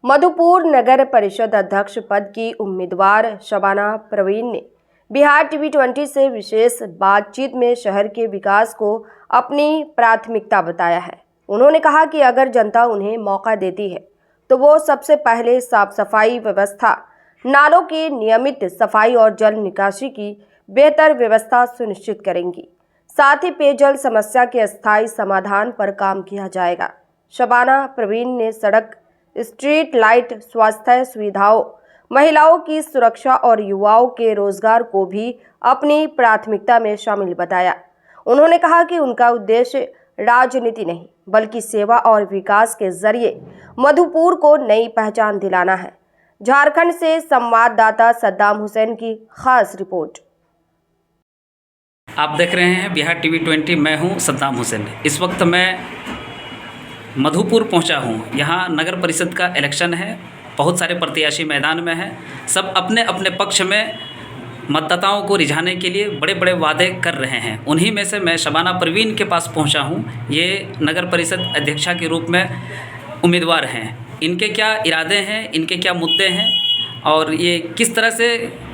मधुपुर नगर परिषद अध्यक्ष पद की उम्मीदवार शबाना परवीन ने बिहार टीवी20 से विशेष बातचीत में शहर के विकास को अपनी प्राथमिकता बताया है। उन्होंने कहा कि अगर जनता उन्हें मौका देती है तो वो सबसे पहले साफ सफाई व्यवस्था, नालों की नियमित सफाई और जल निकासी की बेहतर व्यवस्था सुनिश्चित करेंगी। साथ ही पेयजल समस्या के अस्थायी समाधान पर काम किया जाएगा। शबाना परवीन ने सड़क, स्ट्रीट लाइट, स्वास्थ्य सुविधाओं, महिलाओं की सुरक्षा और युवाओं के रोजगार को भी अपनी प्राथमिकता में शामिल बताया। उन्होंने कहा कि उनका उद्देश्य राजनीति नहीं बल्कि सेवा और विकास के जरिए मधुपुर को नई पहचान दिलाना है। झारखंड से संवाददाता सद्दाम हुसैन की खास रिपोर्ट। आप देख रहे हैं बिहार टीवी20। मैं हूं सद्दाम हुसैन। इस वक्त मैं मधुपुर पहुंचा हूं। यहां नगर परिषद का इलेक्शन है। बहुत सारे प्रत्याशी मैदान में हैं। सब अपने अपने पक्ष में मतदाताओं को रिझाने के लिए बड़े बड़े वादे कर रहे हैं। उन्हीं में से मैं शबाना परवीन के पास पहुंचा हूं। ये नगर परिषद अध्यक्षा के रूप में उम्मीदवार हैं। इनके क्या इरादे हैं, इनके क्या मुद्दे हैं और ये किस तरह से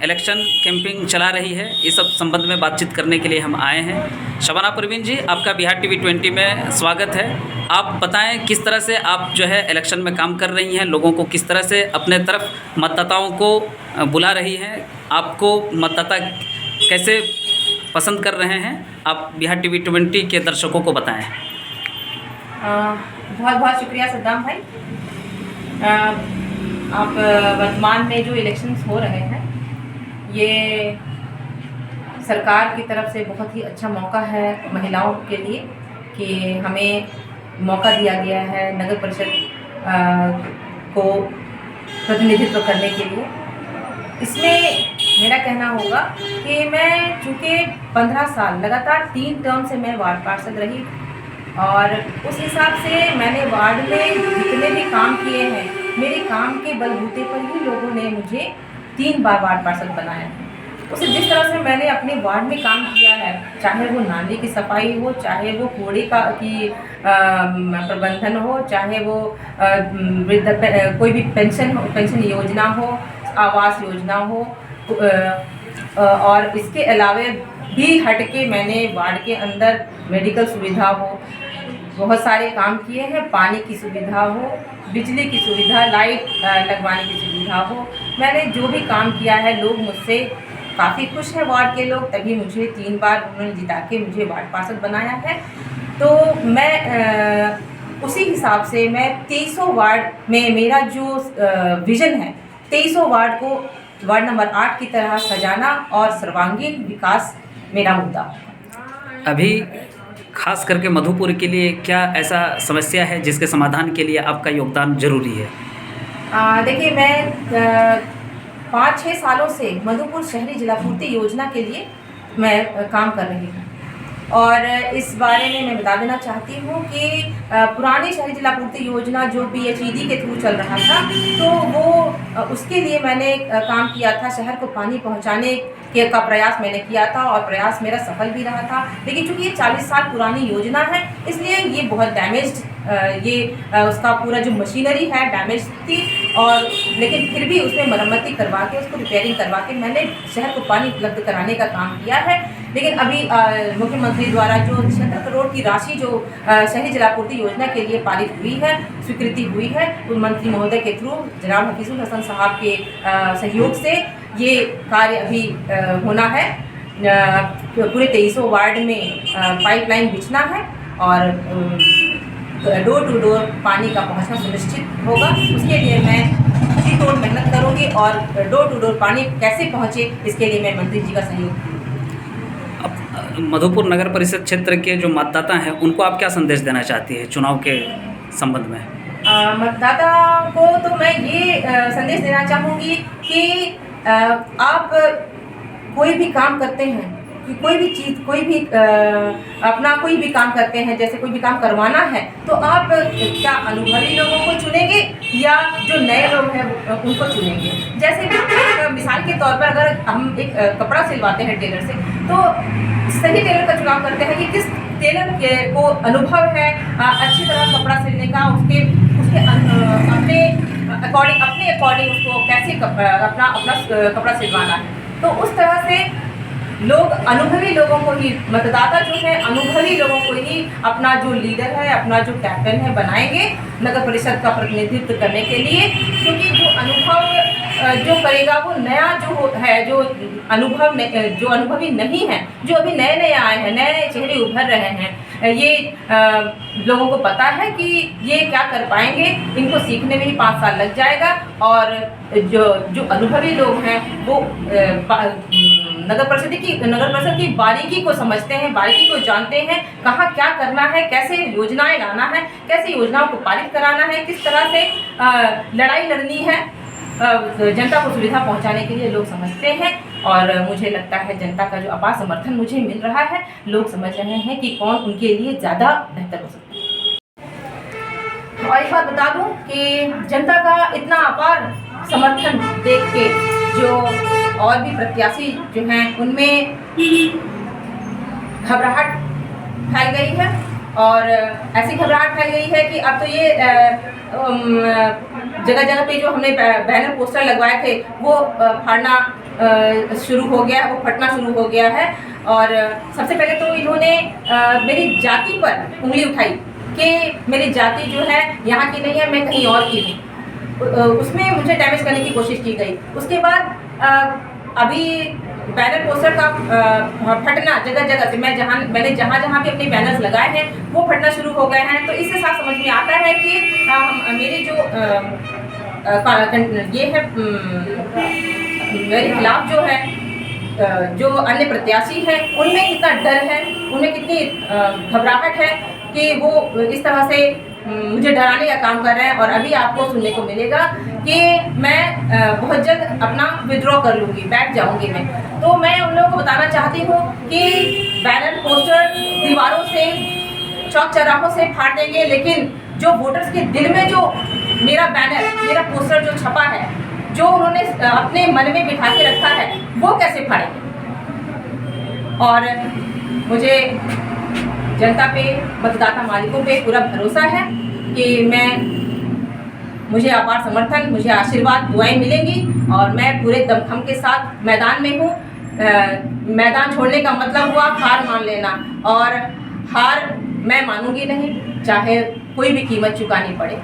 इलेक्शन कैंपिंग चला रही है, ये सब संबंध में बातचीत करने के लिए हम आए हैं। शबाना परवीन जी, आपका बिहार टीवी20 में स्वागत है। आप बताएं किस तरह से आप जो है इलेक्शन में काम कर रही हैं, लोगों को किस तरह से अपने तरफ मतदाताओं को बुला रही हैं, आपको मतदाता कैसे पसंद कर रहे हैं, आप बिहार टीवी20 के दर्शकों को बताएं। बहुत बहुत शुक्रिया सद्दाम भाई। आप वर्तमान में जो इलेक्शंस हो रहे हैं, ये सरकार की तरफ से बहुत ही अच्छा मौका है महिलाओं के लिए कि हमें मौका दिया गया है नगर परिषद को प्रतिनिधित्व करने के लिए। इसमें मेरा कहना होगा कि मैं चूँकि 15 साल लगातार 3 टर्म से मैं वार्ड पार्षद रही और उस हिसाब से मैंने वार्ड में जितने भी काम किए हैं, मेरे काम के बलबूते पर ही लोगों ने मुझे 3 बार वार्ड पार्षद बनाया है। उसे जिस तरह से मैंने अपने वार्ड में काम किया है, चाहे वो नाली की सफाई हो, चाहे वो कूड़े की प्रबंधन हो, चाहे वो कोई भी पेंशन योजना हो, आवास योजना हो, और इसके अलावा भी हट के मैंने वार्ड के अंदर मेडिकल सुविधा हो, बहुत सारे काम किए हैं। पानी की सुविधा हो, बिजली की सुविधा, लाइट लगवाने की सुविधा हो, मैंने जो भी काम किया है, लोग मुझसे काफ़ी खुश हैं वार्ड के लोग, तभी मुझे 3 बार उन्होंने जिता के मुझे वार्ड पार्षद बनाया है। तो मैं उसी हिसाब से मैं 2300 वार्ड में मेरा जो विज़न है, 2300 वार्ड को वार्ड नंबर 8 की तरह सजाना और सर्वांगीण विकास मेरा मुद्दा। अभी खास करके मधुपुर के लिए क्या ऐसा समस्या है जिसके समाधान के लिए आपका योगदान जरूरी है? देखिए, मैं 5-6 सालों से मधुपुर शहरी जलापूर्ति योजना के लिए मैं काम कर रही हूँ और इस बारे में मैं बता देना चाहती हूँ कि पुरानी शहरी जलापूर्ति योजना जो PHED के थ्रू चल रहा था, तो वो उसके लिए मैंने काम किया था। शहर को पानी पहुँचाने का प्रयास मैंने किया था और प्रयास मेरा सफल भी रहा था। लेकिन चूँकि ये 40 साल पुरानी योजना है, इसलिए ये बहुत डैमेज्ड, उसका पूरा जो मशीनरी है डैमेज थी, और लेकिन फिर भी उसमें मरम्मती करवा के, उसको रिपेयरिंग करवा के मैंने शहर को पानी उपलब्ध कराने का काम किया है। लेकिन अभी मुख्यमंत्री द्वारा जो 76 करोड़ की राशि जो शहरी जलापूर्ति योजना के लिए पारित हुई है, स्वीकृति हुई है, उन मंत्री महोदय के थ्रू जनाब हफीजुल हसन साहब के सहयोग से ये कार्य अभी होना है। पूरे 2300 वार्ड में पाइपलाइन बिछना है और डोर टू डोर पानी का पहुंचना सुनिश्चित होगा। उसके लिए मैं जी तोड़ मेहनत करूंगी और डोर टू डोर पानी कैसे पहुंचे, इसके लिए मैं मंत्री जी का सहयोग करूँगी। अब मधुपुर नगर परिषद क्षेत्र के जो मतदाता हैं, उनको आप क्या संदेश देना चाहती हैं चुनाव के संबंध में? मतदाता को तो मैं ये संदेश देना चाहूँगी कि आप कोई भी काम करते हैं, कि कोई भी चीज़, कोई भी अपना कोई भी काम करते हैं, जैसे कोई भी काम करवाना है, तो आप क्या अनुभवी लोगों को चुनेंगे या जो नए लोग हैं उनको चुनेंगे? जैसे कि मिसाल के तौर पर अगर हम एक कपड़ा सिलवाते हैं टेलर से, तो सही टेलर का चुनाव करते हैं कि किस टेलर को अनुभव है अच्छी तरह कपड़ा सिलने का, उसके अपने अकॉर्डिंग अकॉर्डिंग उसको कैसे अपना कपड़ा सिलवाना है। तो उस तरह से लोग अनुभवी लोगों को ही, मतदाता जो है अनुभवी लोगों को ही अपना जो लीडर है, अपना जो कैप्टन है बनाएंगे नगर परिषद का प्रतिनिधित्व करने के लिए। क्योंकि जो अनुभव जो करेगा वो नया जो है, जो अनुभवी नहीं है, जो अभी नए नए आए हैं, नए नए चेहरे उभर रहे हैं, ये लोगों को पता है कि ये क्या कर पाएंगे। इनको सीखने में ही 5 साल लग जाएगा। और जो अनुभवी लोग हैं वो नगर परिषद की बारीकी को समझते हैं, बारीकी को जानते हैं, कहाँ क्या करना है, कैसे योजनाएं लाना है, कैसे योजनाओं को पारित कराना है, किस तरह से लड़ाई लड़नी है जनता को सुविधा पहुंचाने के लिए लोग समझते हैं। और मुझे लगता है जनता का जो अपार समर्थन मुझे मिल रहा है, लोग समझ रहे हैं कि कौन उनके लिए ज़्यादा बेहतर हो सकता है। और एक बात बता दूं कि जनता का इतना अपार समर्थन देख के जो और भी प्रत्याशी जो हैं उनमें घबराहट फैल गई है। और ऐसी घबराहट फैल गई है कि अब तो ये जगह जगह पे जो हमने बैनर पोस्टर लगवाए थे वो फाड़ना शुरू हो गया, वो फटना शुरू हो गया है। और सबसे पहले तो इन्होंने मेरी जाति पर उंगली उठाई कि मेरी जाति जो है यहाँ की नहीं है, मैं कहीं और की हूँ। उसमें मुझे डैमेज करने की कोशिश की गई। उसके बाद अभी बैनर पोस्टर का फटना जगह जगह से, मैंने जहाँ भी अपने बैनर्स लगाए हैं वो फटना शुरू हो गए हैं। तो इससे साफ समझ में आता है कि मेरे जो ये है मेरे खिलाफ जो है जो अन्य प्रत्याशी हैं उनमें कितना डर है, उनमें कितनी घबराहट है कि वो इस तरह से मुझे डराने का काम कर रहे हैं। और अभी आपको सुनने को मिलेगा कि मैं बहुत जल्द अपना विड्रॉ कर लूँगी, बैठ जाऊँगी मैं। तो मैं उन लोगों को बताना चाहती हूँ कि बैनर पोस्टर दीवारों से, चौक चौराहों से फाड़ देंगे, लेकिन जो वोटर्स के दिल में जो मेरा बैनर, मेरा पोस्टर जो छपा है, जो उन्होंने अपने मन में बिठा के रखा है, वो कैसे फाड़ेंगे। और मुझे जनता पे, मतदाता मालिकों पे पूरा भरोसा है कि मुझे अपार समर्थन, मुझे आशीर्वाद, दुआएं मिलेंगी और मैं पूरे दमखम के साथ मैदान में हूँ। मैदान छोड़ने का मतलब हुआ हार मान लेना, और हार मैं मानूंगी नहीं, चाहे कोई भी कीमत चुकानी पड़े।